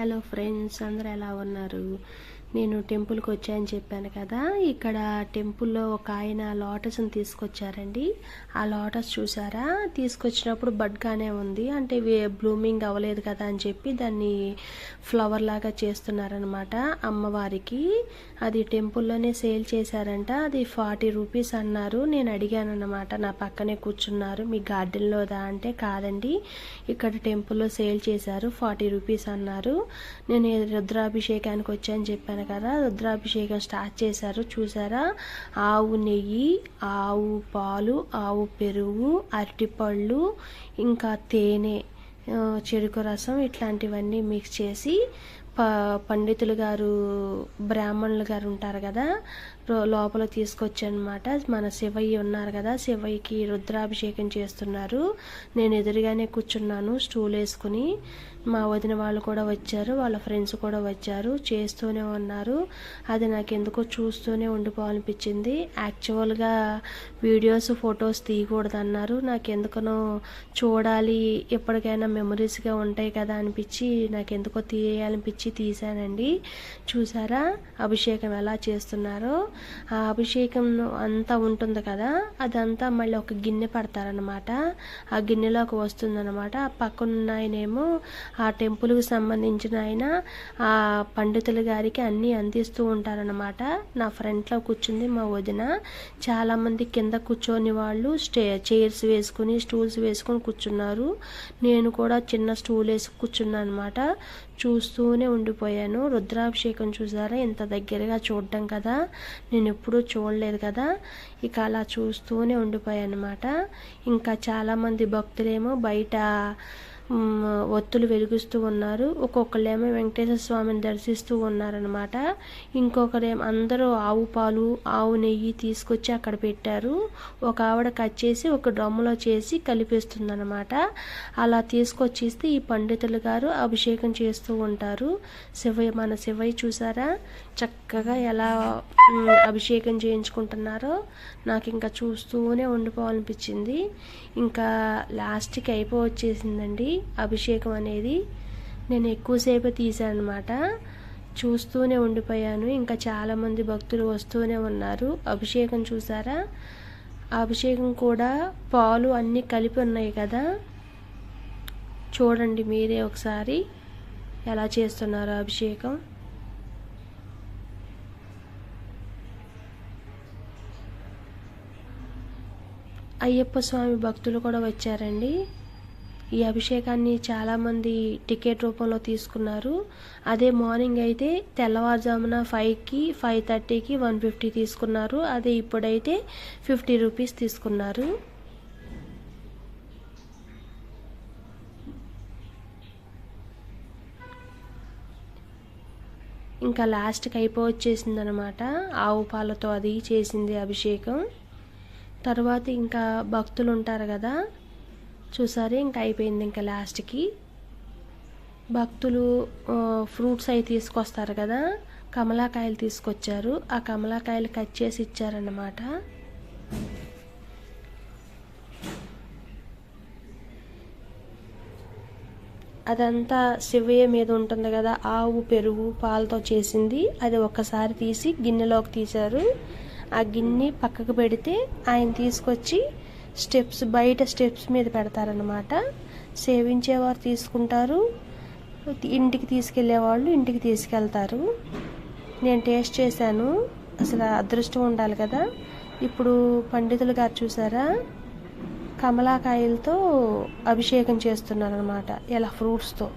Hello friends, అందరూ ఎలా ఉన్నారు? నేను టెంపుల్కి వచ్చాయని చెప్పాను కదా. ఇక్కడ టెంపుల్లో ఒక ఆయన లోటస్ని తీసుకొచ్చారండి. ఆ లోటస్ చూసారా, తీసుకొచ్చినప్పుడు బడ్గానే ఉంది, అంటే బ్లూమింగ్ అవ్వలేదు కదా అని చెప్పి దాన్ని ఫ్లవర్ లాగా చేస్తున్నారనమాట అమ్మవారికి. అది టెంపుల్లోనే సేల్ చేశారంట. అది 40 రూపీస్ అన్నారు. నేను అడిగాను అనమాట, నా పక్కనే కూర్చున్నారు, మీ గార్డెన్లోదా అంటే కాదండి, ఇక్కడ టెంపుల్లో సేల్ చేశారు, 40 రూపీస్ అన్నారు. నేను రుద్రాభిషేకానికి వచ్చాయని చెప్పాను కదా, రుద్రాభిషేకం స్టార్ట్ చేశారు. చూసారా, ఆవు నెయ్యి, ఆవు పాలు, ఆవు పెరుగు, అరటిపళ్ళు, ఇంకా తేనె, చెరుకు రసం, ఇట్లాంటివన్నీ మిక్స్ చేసి పండితులు గారు, బ్రాహ్మణులు గారు ఉంటారు కదా, లోపల తీసుకొచ్చానమాట. మన శివయ్య ఉన్నారు కదా, శివయ్యకి రుద్రాభిషేకం చేస్తున్నారు. నేను ఎదురుగానే కూర్చున్నాను స్టూల్ వేసుకుని. మా వదిన వాళ్ళు కూడా వచ్చారు, వాళ్ళ ఫ్రెండ్స్ కూడా వచ్చారు, చేస్తూనే ఉన్నారు. అది నాకు ఎందుకో చూస్తూనే ఉండిపోవాలనిపించింది. యాక్చువల్గా వీడియోస్ ఫొటోస్ తీయకూడదు అన్నారు, నాకు ఎందుకనో చూడాలి, ఎప్పటికైనా మెమరీస్గా ఉంటాయి కదా అనిపించి నాకు ఎందుకో తీయాలనిపించి తీసానండి. చూసారా అభిషేకం ఎలా చేస్తున్నారో. ఆ అభిషేకం అంతా ఉంటుంది కదా, అదంతా మళ్ళీ ఒక గిన్నె పడతారనమాట. ఆ గిన్నెలోకి వస్తుందన్నమాట. ఆ పక్కనున్న ఆయనేమో ఆ టెంపుల్కి సంబంధించిన ఆయన ఆ పండితుల గారికి అన్నీ అందిస్తూ ఉంటారనమాట. నా ఫ్రంట్లో కూర్చుంది మా వదిన. చాలామంది కింద కూర్చొని వాళ్ళు చైర్స్ వేసుకుని, స్టూల్స్ వేసుకొని కూర్చున్నారు. నేను కూడా చిన్న స్టూల్ వేసి కూర్చున్నాను అనమాట. చూస్తూనే ఉండిపోయాను. రుద్రాభిషేకం చూసారా, ఎంత దగ్గరగా చూడడం కదా, నేను ఎప్పుడూ చూడలేదు కదా. ఇక అలా చూస్తూనే ఉండిపోయాను అనమాట. ఇంకా చాలామంది భక్తులేమో బయట ఒత్తులు వెలిగిస్తూ ఉన్నారు. ఒక్కొక్కళ్ళేమో వెంకటేశ్వర స్వామిని దర్శిస్తూ ఉన్నారనమాట. ఇంకొకరేమో అందరూ ఆవు పాలు, ఆవు నెయ్యి తీసుకొచ్చి అక్కడ పెట్టారు. ఒక ఆవిడ కట్ చేసి ఒక డ్రమ్ములో చేసి కలిపేస్తుందన్నమాట. అలా తీసుకొచ్చేస్తే ఈ పండితులు గారు అభిషేకం చేస్తూ ఉంటారు. మన శివయ్య చూసారా చక్కగా ఎలా అభిషేకం చేయించుకుంటున్నారో. నాకు ఇంకా చూస్తూనే ఉండిపోవాలనిపించింది. ఇంకా లాస్ట్కి వచ్చేసిందండి అభిషేకం అనేది. నేను ఎక్కువసేపు తీసాను అనమాట, చూస్తూనే ఉండిపోయాను. ఇంకా చాలామంది భక్తులు వస్తూనే ఉన్నారు. అభిషేకం చూసారా, అభిషేకం కూడా పాలు అన్నీ కలిపి ఉన్నాయి కదా. చూడండి మీరే ఒకసారి ఎలా చేస్తున్నారో అభిషేకం. అయ్యప్ప స్వామి భక్తులు కూడా వచ్చారండి. ఈ అభిషేకాన్ని చాలామంది టికెట్ రూపంలో తీసుకున్నారు. అదే మార్నింగ్ అయితే తెల్లవారుజామున 5కి, 5:30కి 150 తీసుకున్నారు. అదే ఇప్పుడైతే 50 రూపీస్ తీసుకున్నారు. ఇంకా లాస్ట్కి వచ్చేసిందనమాట. ఆవు పాలతో అది చేసింది అభిషేకం. తర్వాత ఇంకా భక్తులు ఉంటారు కదా, చూసారు, ఇంకా అయిపోయింది. ఇంకా లాస్ట్కి భక్తులు ఫ్రూట్స్ అవి తీసుకొస్తారు కదా, కమలాకాయలు తీసుకొచ్చారు. ఆ కమలాకాయలు కట్ చేసి ఇచ్చారన్నమాట. అదంతా శివయ్య మీద ఉంటుంది కదా, ఆవు పెరుగు పాలతో చేసింది. అది ఒక్కసారి తీసి గిన్నెలోకి తీశారు. ఆ గిన్నె పక్కకు పెడితే ఆయన తీసుకొచ్చి బయట స్టెప్స్ మీద పెడతారనమాట. సేవించేవారు తీసుకుంటారు, ఇంటికి తీసుకెళ్లేవాళ్ళు ఇంటికి తీసుకెళ్తారు. నేను టేస్ట్ చేశాను, అసలు అదృష్టం ఉండాలి కదా. ఇప్పుడు పండితులు గారు చూసారా, కమలాకాయలతో అభిషేకం చేస్తున్నారనమాట. ఇలా ఫ్రూట్స్తో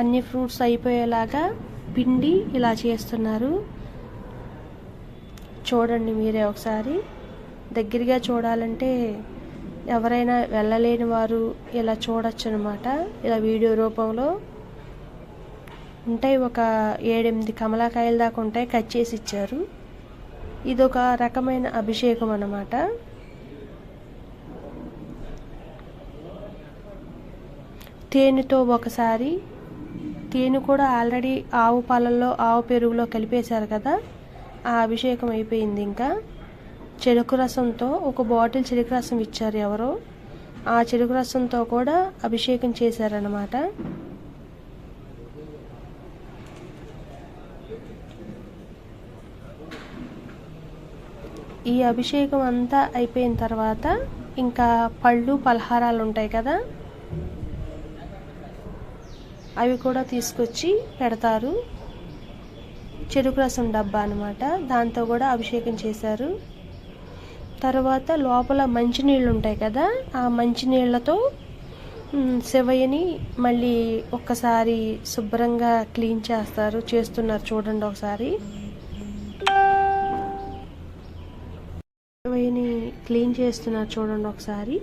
అన్ని ఫ్రూట్స్ అయిపోయేలాగా పిండి ఇలా చేస్తున్నారు. చూడండి మీరే ఒకసారి. దగ్గరగా చూడాలంటే ఎవరైనా వెళ్ళలేని వారు ఇలా చూడొచ్చు అనమాట. ఇలా వీడియో రూపంలో ఉంటాయి. ఒక 7-8 కమలాకాయల దాకా ఉంటాయి, కట్ చేసి ఇచ్చారు. ఇదొక రకమైన అభిషేకం అన్నమాట. తేనెతో ఒకసారి, తేనె కూడా ఆల్రెడీ ఆవు పాలల్లో, ఆవు పెరుగులో కలిపేశారు కదా, ఆ అభిషేకం అయిపోయింది. ఇంకా చెరుకు రసంతో ఒక బాటిల్ చెరుకు రసం ఇచ్చారు ఎవరో, ఆ చెరుకు రసంతో కూడా అభిషేకం చేశారన్నమాట. ఈ అభిషేకం అంతా అయిపోయిన తర్వాత ఇంకా పళ్ళు పలహారాలు ఉంటాయి కదా, అవి కూడా తీసుకొచ్చి పెడతారు. చెరుకు రసం డబ్బా అనమాట, దాంతో కూడా అభిషేకం చేశారు. తర్వాత లోపల మంచినీళ్ళు ఉంటాయి కదా, ఆ మంచినీళ్ళతో శివయ్యని మళ్ళీ ఒక్కసారి శుభ్రంగా క్లీన్ చేస్తున్నారు చూడండి ఒకసారి. శివయ్యని క్లీన్ చేస్తున్నారు చూడండి ఒకసారి.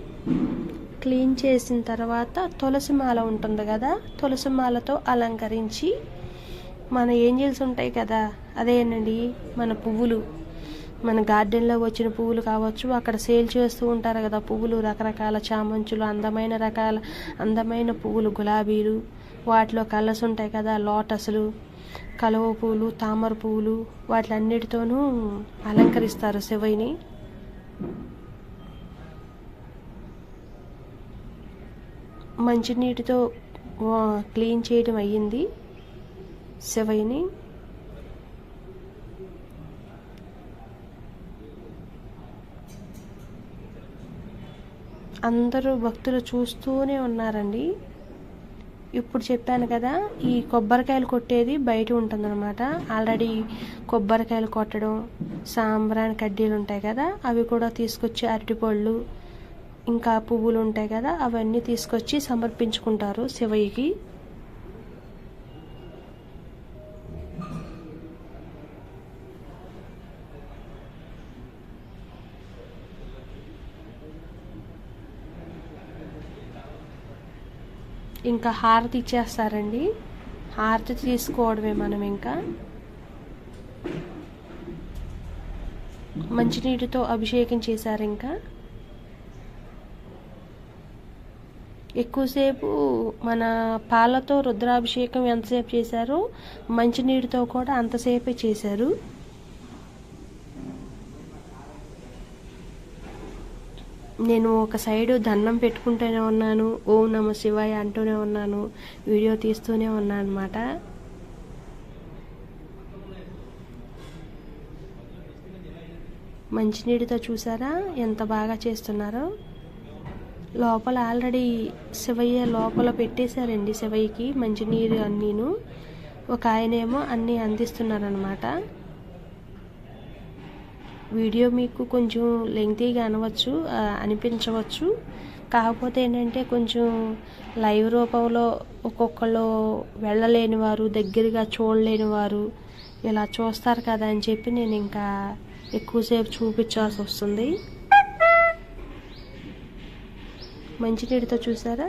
క్లీన్ చేసిన తర్వాత తులసి మాల ఉంటుంది కదా, తులసి మాలతో అలంకరించి మన ఏంజల్స్ ఉంటాయి కదా, అదేనండి మన పువ్వులు, మన గార్డెన్లో వచ్చిన పువ్వులు కావచ్చు, అక్కడ సేల్ చేస్తూ ఉంటారు కదా పువ్వులు, రకరకాల చామంచులు, అందమైన పువ్వులు, గులాబీలు, వాటిలో కలర్స్ ఉంటాయి కదా, లోటస్లు, కలువ పువ్వులు, తామర పువ్వులు, వాటిలన్నిటితోనూ అలంకరిస్తారు శివయ్యని. మంచినీటితో క్లీన్ చేయడం అయ్యింది శివయ్యని. అందరూ భక్తులు చూస్తూనే ఉన్నారండి. ఇప్పుడు చెప్పాను కదా, ఈ కొబ్బరికాయలు కొట్టేది బయట ఉంటుందన్నమాట. ఆల్రెడీ కొబ్బరికాయలు కొట్టడం, సాంబ్రాణి కడ్డీలు ఉంటాయి కదా, అవి కూడా తీసుకొచ్చి, అరటిపళ్ళు, ఇంకా పువ్వులు ఉంటాయి కదా, అవన్నీ తీసుకొచ్చి సమర్పించుకుంటారు శివయ్యకి. ఇంకా హారతి ఇచ్చేస్తారండి, హారతి తీసుకోవడమే మనం. ఇంకా మంచినీటితో అభిషేకం చేశారు. ఇంకా ఎక్కువసేపు మన పాలతో రుద్రాభిషేకం ఎంతసేపు చేశారో మంచినీటితో కూడా అంతసేపే చేశారు. నేను ఒక సైడు దండం పెట్టుకుంటూనే ఉన్నాను, ఓం నమ శివాయ అంటూనే ఉన్నాను, వీడియో తీస్తూనే ఉన్నాను అన్నమాట. మంచినీటితో చూసారా ఎంత బాగా చేస్తున్నారో. లోపల ఆల్రెడీ శివయ్య లోపల పెట్టేశారండి శివయ్యకి మంచినీరు అన్నీను. ఒక ఆయనేమో అన్నీ అందిస్తున్నారనమాట. వీడియో మీకు కొంచెం లెంగ్తీగా అనిపించవచ్చు, కాకపోతే ఏంటంటే కొంచెం లైవ్ రూపంలో ఒక్కొక్కళ్ళు వెళ్ళలేని వారు, దగ్గరగా చూడలేని వారు ఇలా చూస్తారు కదా అని చెప్పి నేను ఇంకా ఎక్కువసేపు చూపించాల్సి వస్తుంది. మంచినీటితో చూసారా